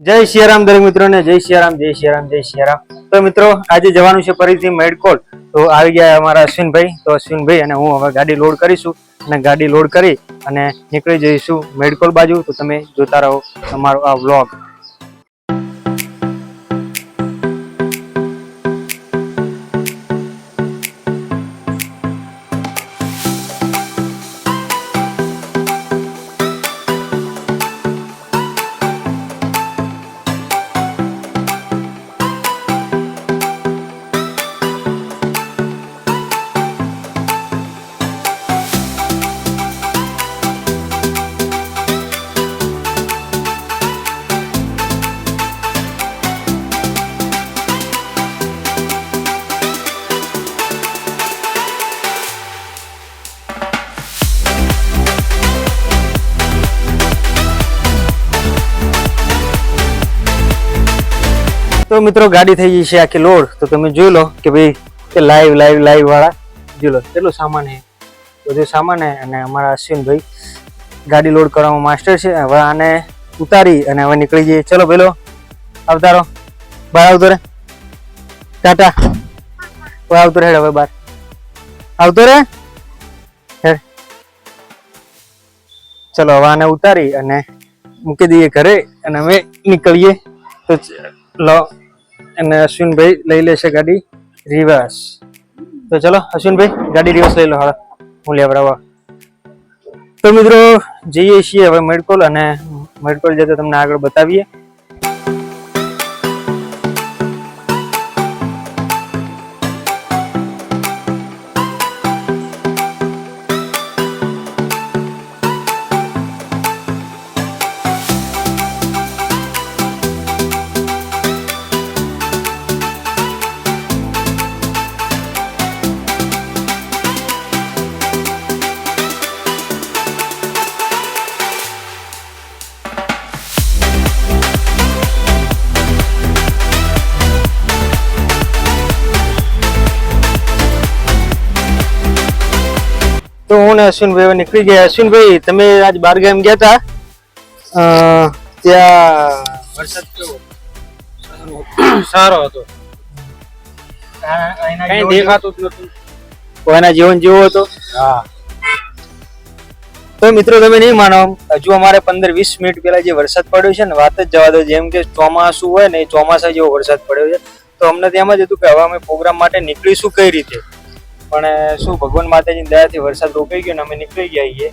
જય સિયારામ દરેક મિત્રોને જય સિયારામ જય સિયારામ જય સિયારામ। તો મિત્રો આજે જવાનું છે ફરીથી મેડકોલ। તો આવી ગયા અમારા અશ્વિનભાઈ। તો અશ્વિનભાઈ અને હું હવે ગાડી લોડ કરીશું અને ગાડી લોડ કરી અને નીકળી જઈશું મેડકોલ બાજુ। તો તમે જોતા રહો તમારો આ વ્લોગ। तो मित्रों गाड़ी थी गई है आखी लोड। तो तुम जो लो कि भाई के लाइव लाइव लाइव वाला जो लो चलो सामान है બધું સામાન है। અને અમારા અશ્વિનભાઈ ગાડી લોડ કરવામાં માસ્ટર છે। હવે આને ઉતારી અને હવે નીકળી જઈએ। ચલો પેલો અવતારો બહાર આવતો રે ટાટા હવે આવતો રે હવે બહાર આવતો રે હેડ। ચલો હવે આને ઉતારી અને મૂકી દઈએ ઘરે અને હવે નીકળીએ। તો લો અને અશ્વિનભાઈ લઈ લેશે ગાડી રિવર્સ। તો ચલો અશ્વિનભાઈ ગાડી રિવર્સ લઈ લો। હા હું લેવડાવવા। તો મિત્રો જઈએ છીએ હવે મેડકોલ અને મેડકોલ જતો તમને આગળ બતાવીએ। तो હું અશ્વિનભાઈ નીકળી ગયા। અશ્વિનભાઈ તમે આજ બારગામ ગયા હતા ત્યાં વરસાદ કેવો સારો હતો, કઈ દેખાતું જ નતું, કોઈના જીવન જેવો હતો। હા તો મિત્રો તમે નહીં માનો, હજુ અમારે 15-20 મિનિટ પહેલા જે વરસાદ પડ્યો છે ને વાત જ જવા દો। જેમ કે ચોમાસું હોય ને એ ચોમાસા જેવો વરસાદ પડ્યો છે। તો અમને ત્યાં જ હતું કે હવે અમે પ્રોગ્રામ માટે નીકળીશું કઈ રીતે, પણ શું ભગવાન માતાજીની દયાથી વરસાદ રોકાઈ ગયો ને અમે નીકળી ગયા છીએ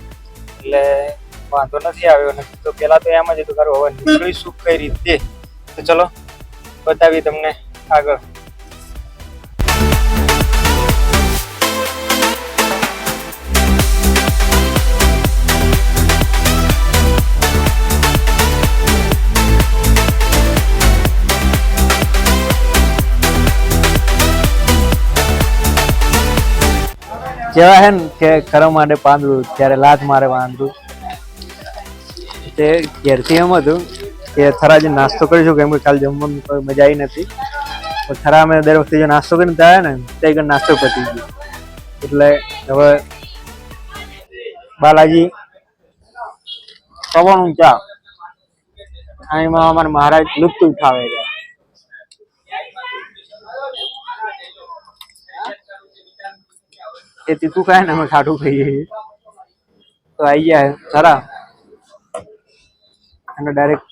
એટલે વાંધો નથી આવ્યો। ને તો પેલા તો એમ જ હતું કે હવે નીકળીશું કઈ રીતે। તો ચલો બતાવીએ તમને આગળ। જેવા હે ને કે કરવા માટે પાંદડું ત્યારે લાત મારે પાંદડું તે ઘેરથી એમ હતું કે થરા જે નાસ્તો કરીશું કેમ કે કાલ જમવાનું કોઈ મજા આવી નથી। તો થરા અમે દર વખતે જે નાસ્તો કરીને ત્યાં ને તે નાસ્તો પતી ગયો એટલે હવે બાલાજી પવન ઊંચા આમાં અમારે મહારાજ લુપ્ત ઉઠાવે છે। એ તીખું ખાય ને અમે ખાટું ખાઈએ। તો આવી ગયા સારા અને ડાયરેક્ટ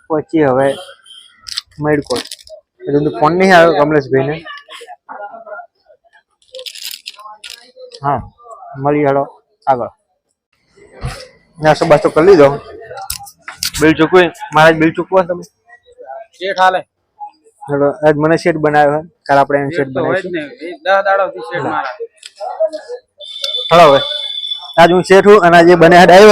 પહોંચી હવે મેડકોલ। એટલે ફોન નહીં આવ્યો કમલેશભાઈ ને। હા મળી હેડો આગળ। નાસ્તો બાસ્તો કરી લીધો। બિલ ચૂકવી મારા બિલ ચૂકવા તમે શેઠ હાલે આજ મને શેટ બનાવ્યો છે, કાલ આપણે એને શેટ બનાવીશું। 10 દાડાથી શેઠ મારા હવે આજ હું શેઠ હું અને આજે બને ડ્રાઈવર।